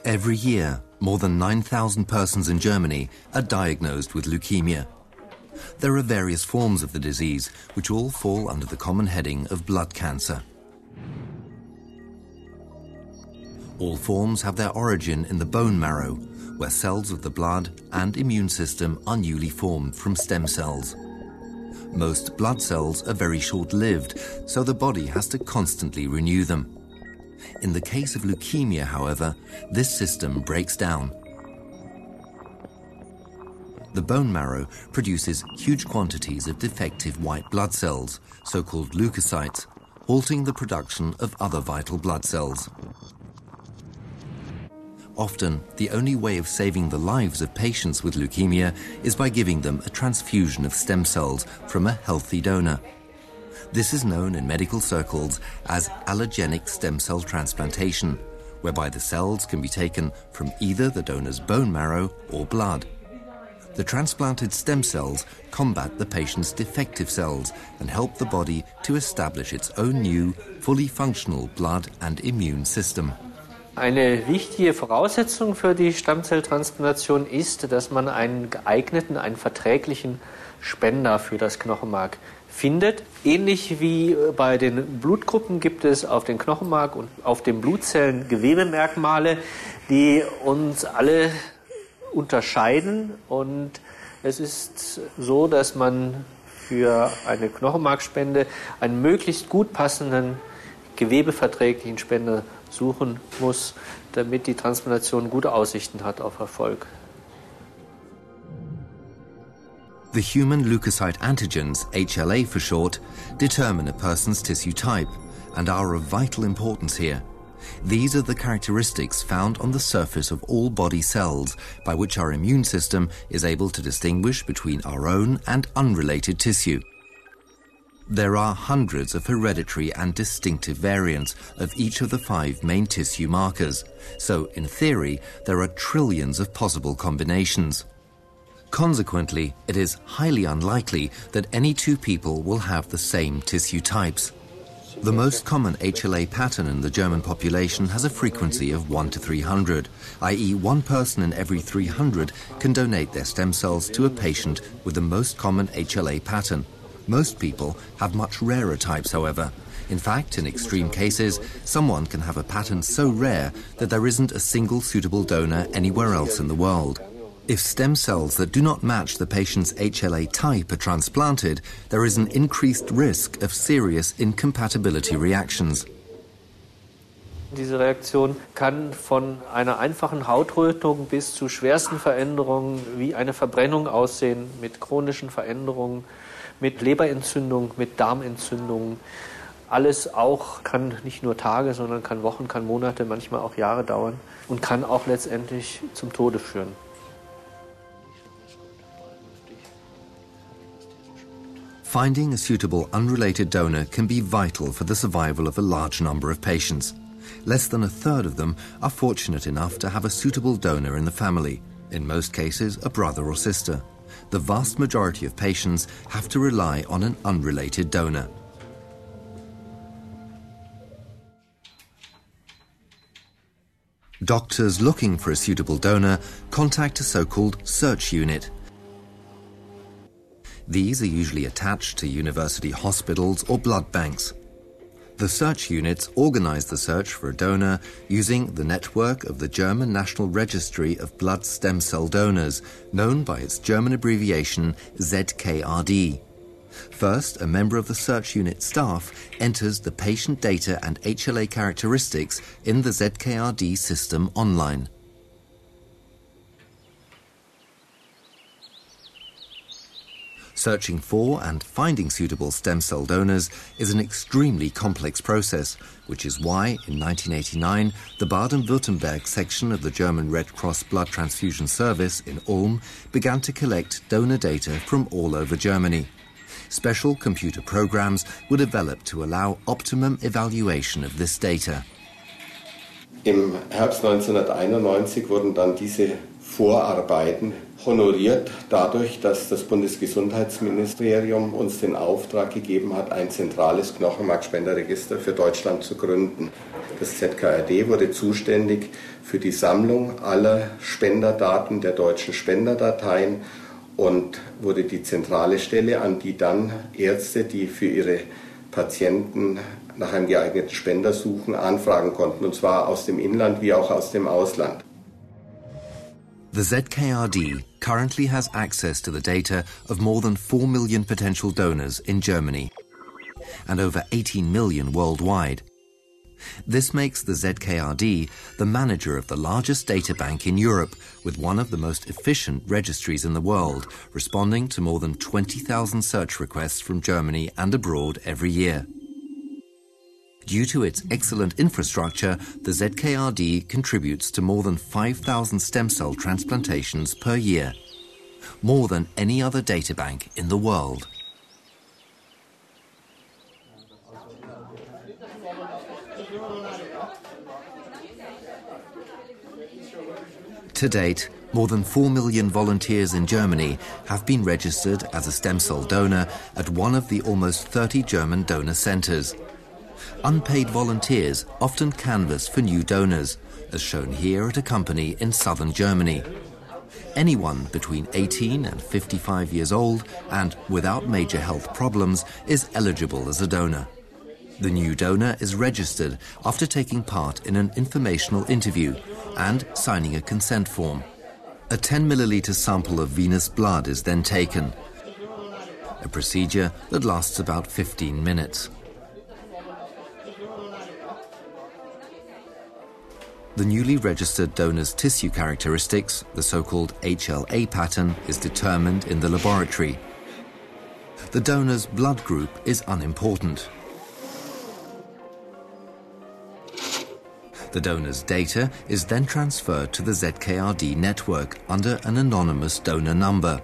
Every year, more than 9,000 persons in Germany are diagnosed with leukemia. There are various forms of the disease, which all fall under the common heading of blood cancer. All forms have their origin in the bone marrow, where cells of the blood and immune system are newly formed from stem cells. Most blood cells are very short-lived, so the body has to constantly renew them. In the case of leukemia, however, this system breaks down. The bone marrow produces huge quantities of defective white blood cells, so-called leukocytes, halting the production of other vital blood cells. Often, the only way of saving the lives of patients with leukemia is by giving them a transfusion of stem cells from a healthy donor. This is known in medical circles as allogenic stem cell transplantation, whereby the cells can be taken from either the donor's bone marrow or blood. The transplanted stem cells combat the patient's defective cells and help the body to establish its own new, fully functional blood and immune system. Eine wichtige Voraussetzung für die Stammzelltransplantation ist, dass man einen geeigneten, einen verträglichen Spender für das Knochenmark findet. Ähnlich wie bei den Blutgruppen gibt es auf den Knochenmark und auf den Blutzellen Gewebemerkmale, die uns alle unterscheiden. Und es ist so, dass man für eine Knochenmarkspende einen möglichst gut passenden, gewebeverträglichen Spender suchen muss, damit die Transplantation gute Aussichten hat auf Erfolg. The human leukocyte antigens, HLA for short, determine a person's tissue type and are of vital importance here. These are the characteristics found on the surface of all body cells, by which our immune system is able to distinguish between our own and unrelated tissue. There are hundreds of hereditary and distinctive variants of each of the 5 main tissue markers, so in theory there are trillions of possible combinations. Consequently, it is highly unlikely that any 2 people will have the same tissue types. The most common HLA pattern in the German population has a frequency of 1 to 300, i.e. 1 person in every 300 can donate their stem cells to a patient with the most common HLA pattern. Most people have much rarer types, however. In fact, in extreme cases, someone can have a pattern so rare that there isn't a single suitable donor anywhere else in the world. If stem cells that do not match the patient's HLA type are transplanted, there is an increased risk of serious incompatibility reactions. Diese Reaktion kann von einer einfachen Hautrötung bis zu schwersten Veränderungen wie eine Verbrennung aussehen, mit chronischen Veränderungen, mit Leberentzündung, mit Darmentzündungen. Alles auch kann nicht nur Tage, sondern kann Wochen, kann Monate, manchmal auch Jahre dauern und kann auch letztendlich zum Tode führen. Finding a suitable unrelated donor can be vital for the survival of a large number of patients. Less than a third of them are fortunate enough to have a suitable donor in the family, in most cases a brother or sister. The vast majority of patients have to rely on an unrelated donor. Doctors looking for a suitable donor contact a so-called search unit. These are usually attached to university hospitals or blood banks. The search units organize the search for a donor using the network of the German National Registry of Blood Stem Cell Donors, known by its German abbreviation ZKRD. First, a member of the search unit staff enters the patient data and HLA characteristics in the ZKRD system online. Searching for and finding suitable stem cell donors is an extremely complex process, which is why, in 1989, the Baden-Württemberg section of the German Red Cross Blood Transfusion Service in Ulm began to collect donor data from all over Germany. Special computer programs were developed to allow optimum evaluation of this data. Im Herbst 1991 wurden dann diese vorarbeiten, honoriert dadurch, dass das Bundesgesundheitsministerium uns den Auftrag gegeben hat, ein zentrales Knochenmarkspenderregister für Deutschland zu gründen. Das ZKRD wurde zuständig für die Sammlung aller Spenderdaten der deutschen Spenderdateien und wurde die zentrale Stelle, an die dann Ärzte, die für ihre Patienten nach einem geeigneten Spender suchen, anfragen konnten, und zwar aus dem Inland wie auch aus dem Ausland. The ZKRD currently has access to the data of more than 4 million potential donors in Germany and over 18 million worldwide. This makes the ZKRD the manager of the largest data bank in Europe, with one of the most efficient registries in the world, responding to more than 20,000 search requests from Germany and abroad every year. Due to its excellent infrastructure, the ZKRD contributes to more than 5,000 stem cell transplantations per year, more than any other data bank in the world. To date, more than 4 million volunteers in Germany have been registered as a stem cell donor at one of the almost 30 German donor centers. Unpaid volunteers often canvass for new donors, as shown here at a company in southern Germany. Anyone between 18 and 55 years old and without major health problems is eligible as a donor. The new donor is registered after taking part in an informational interview and signing a consent form. A 10 milliliter sample of venous blood is then taken, a procedure that lasts about 15 minutes. The newly registered donor's tissue characteristics, the so-called HLA pattern, is determined in the laboratory. The donor's blood group is unimportant. The donor's data is then transferred to the ZKRD network under an anonymous donor number.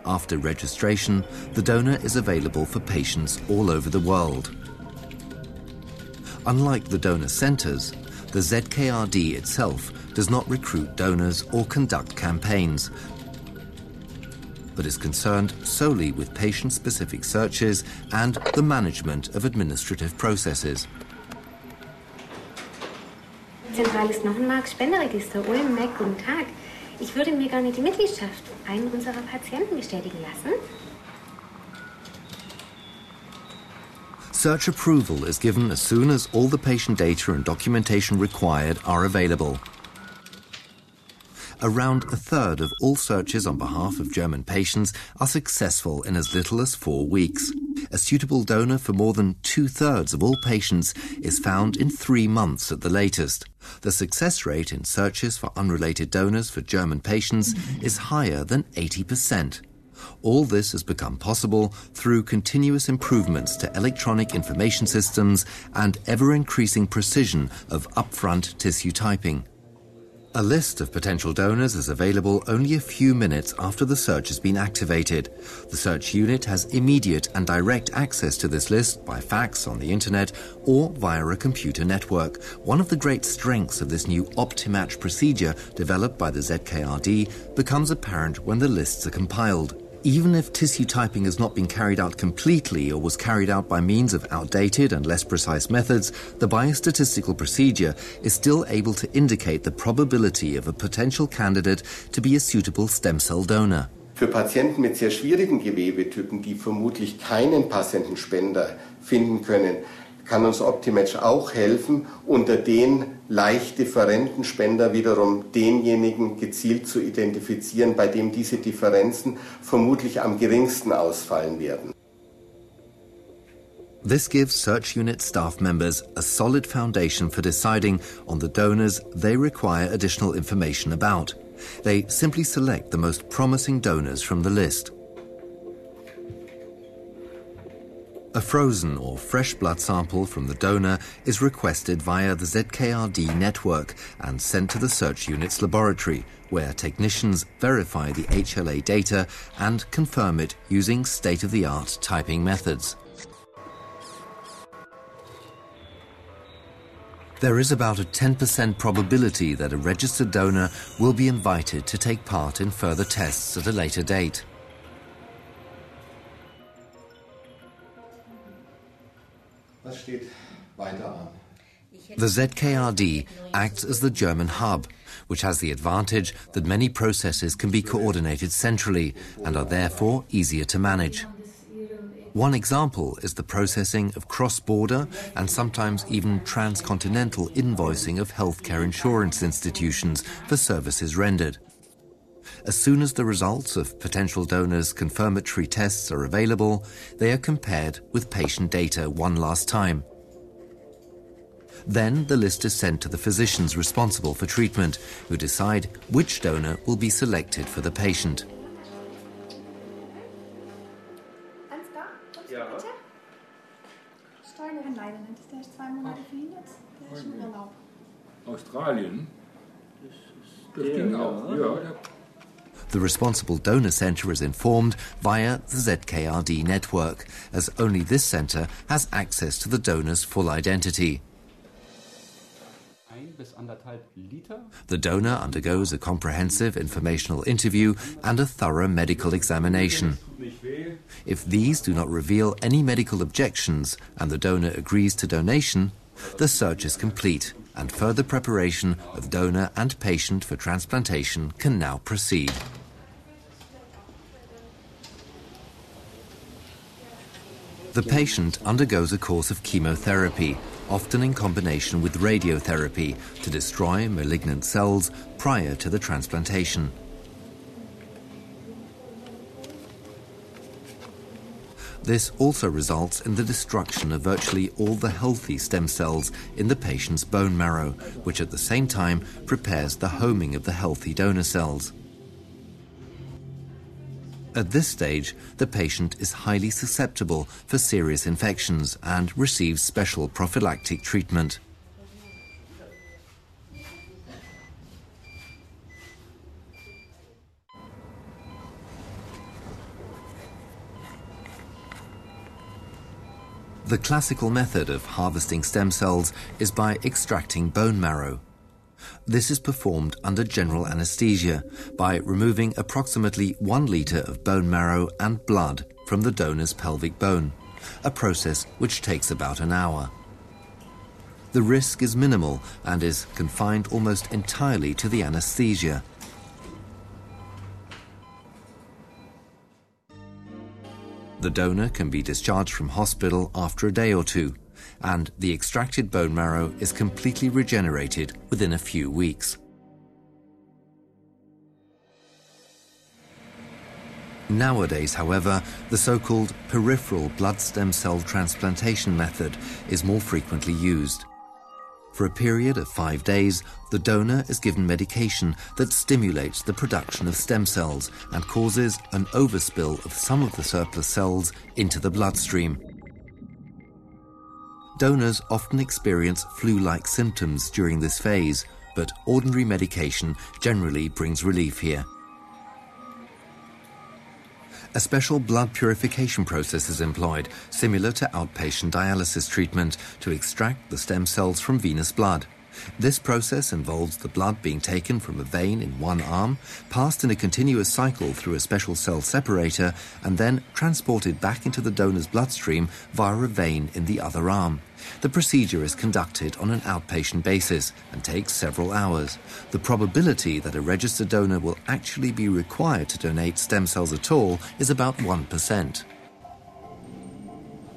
After registration, the donor is available for patients all over the world. Unlike the donor centers, the ZKRD itself does not recruit donors or conduct campaigns, but is concerned solely with patient-specific searches and the management of administrative processes. Zentrales Knochenmark-Spenderregister, Ulm, Meck, guten Tag. Ich würde mir gerne die Mitgliedschaft einen unserer Patienten bestätigen lassen. Search approval is given as soon as all the patient data and documentation required are available. Around a third of all searches on behalf of German patients are successful in as little as 4 weeks. A suitable donor for more than 2/3 of all patients is found in 3 months at the latest. The success rate in searches for unrelated donors for German patients is higher than 80%. All this has become possible through continuous improvements to electronic information systems and ever-increasing precision of upfront tissue typing. A list of potential donors is available only a few minutes after the search has been activated. The search unit has immediate and direct access to this list by fax, on the internet, or via a computer network. One of the great strengths of this new OptiMatch procedure developed by the ZKRD becomes apparent when the lists are compiled. Even if tissue typing has not been carried out completely or was carried out by means of outdated and less precise methods, the biostatistical procedure is still able to indicate the probability of a potential candidate to be a suitable stem cell donor. Für Patienten mit sehr schwierigen Gewebetypen, die vermutlich keinen passenden Spender finden können, kann uns OptiMatch auch helfen, unter den leicht differenten Spender wiederum denjenigen gezielt zu identifizieren, bei dem diese Differenzen vermutlich am geringsten ausfallen werden. This gives search unit staff members a solid foundation for deciding on the donors they require additional information about. They simply select the most promising donors from the list. A frozen or fresh blood sample from the donor is requested via the ZKRD network and sent to the search unit's laboratory, where technicians verify the HLA data and confirm it using state-of-the-art typing methods. There is about a 10% probability that a registered donor will be invited to take part in further tests at a later date. Was steht weiter an? The ZKRD acts as the German hub, which has the advantage that many processes can be coordinated centrally and are therefore easier to manage. One example is the processing of cross-border and sometimes even transcontinental invoicing of healthcare insurance institutions for services rendered. As soon as the results of potential donors' confirmatory tests are available, they are compared with patient data one last time. Then the list is sent to the physicians responsible for treatment, who decide which donor will be selected for the patient. Australien? Das ging auch, ja. The responsible donor centre is informed via the ZKRD network, as only this centre has access to the donor's full identity. The donor undergoes a comprehensive informational interview and a thorough medical examination. If these do not reveal any medical objections and the donor agrees to donation, the search is complete and further preparation of donor and patient for transplantation can now proceed. The patient undergoes a course of chemotherapy, often in combination with radiotherapy, to destroy malignant cells prior to the transplantation. This also results in the destruction of virtually all the healthy stem cells in the patient's bone marrow, which at the same time prepares the homing of the healthy donor cells. At this stage, the patient is highly susceptible for serious infections and receives special prophylactic treatment. The classical method of harvesting stem cells is by extracting bone marrow. This is performed under general anesthesia by removing approximately 1 litre of bone marrow and blood from the donor's pelvic bone, a process which takes about an hour. The risk is minimal and is confined almost entirely to the anesthesia. The donor can be discharged from hospital after a day or two, and the extracted bone marrow is completely regenerated within a few weeks. Nowadays, however, the so-called peripheral blood stem cell transplantation method is more frequently used. For a period of 5 days, the donor is given medication that stimulates the production of stem cells and causes an overspill of some of the surplus cells into the bloodstream. Donors often experience flu-like symptoms during this phase, but ordinary medication generally brings relief here. A special blood purification process is employed, similar to outpatient dialysis treatment, to extract the stem cells from venous blood. This process involves the blood being taken from a vein in one arm, passed in a continuous cycle through a special cell separator, and then transported back into the donor's bloodstream via a vein in the other arm. The procedure is conducted on an outpatient basis and takes several hours. The probability that a registered donor will actually be required to donate stem cells at all is about 1%.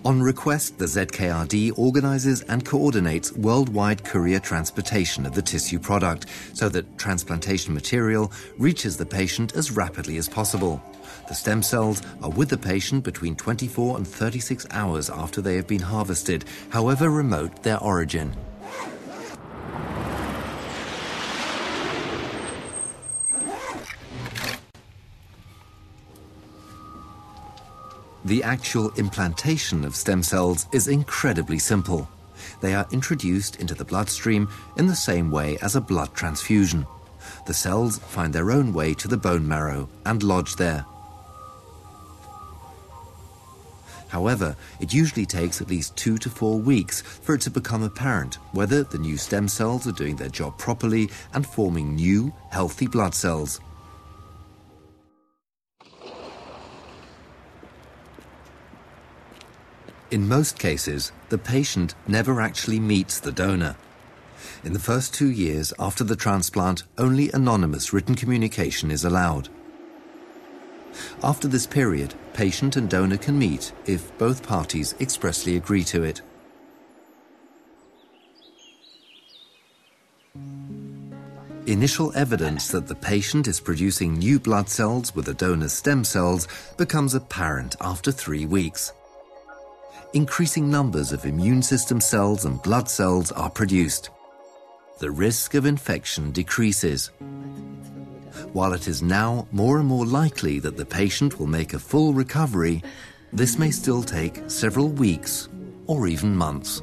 On request, the ZKRD organizes and coordinates worldwide courier transportation of the tissue product so that transplantation material reaches the patient as rapidly as possible. The stem cells are with the patient between 24 and 36 hours after they have been harvested, however remote their origin. The actual implantation of stem cells is incredibly simple. They are introduced into the bloodstream in the same way as a blood transfusion. The cells find their own way to the bone marrow and lodge there. However, it usually takes at least 2 to 4 weeks for it to become apparent whether the new stem cells are doing their job properly and forming new, healthy blood cells. In most cases, the patient never actually meets the donor. In the first 2 years after the transplant, only anonymous written communication is allowed. After this period, patient and donor can meet if both parties expressly agree to it. Initial evidence that the patient is producing new blood cells with the donor's stem cells becomes apparent after 3 weeks. Increasing numbers of immune system cells and blood cells are produced. The risk of infection decreases. While it is now more and more likely that the patient will make a full recovery, this may still take several weeks or even months.